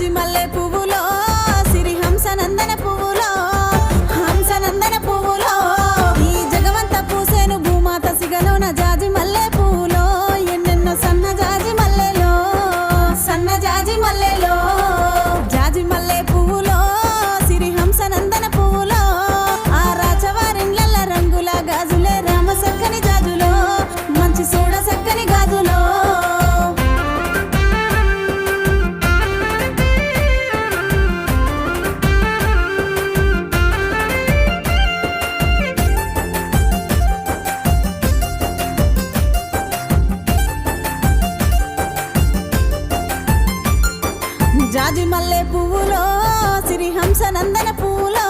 జాజి మల్లె పువ్వులో సిరి హంసనందన పువ్వులో హంసనందన పువ్వులో ఈ జగవంత పూసేను భూమాత సిగలోన జాజి మల్లె పువ్వులో ఎన్నెన్నో సన్న జాజి మల్లెలో సన్న జాజి మల్లెలో జాజి మల్లె పువ్వులో సిరి హంసనందన పువ్వులో ఆ రాజవారిన్లల్ల రంగుల గాజులే రామ సక్కని జాజులో మంచి సోడ సక్కని గాజులో జాజి మల్లె పువ్వులో సిరి హంసనందన పువ్వులో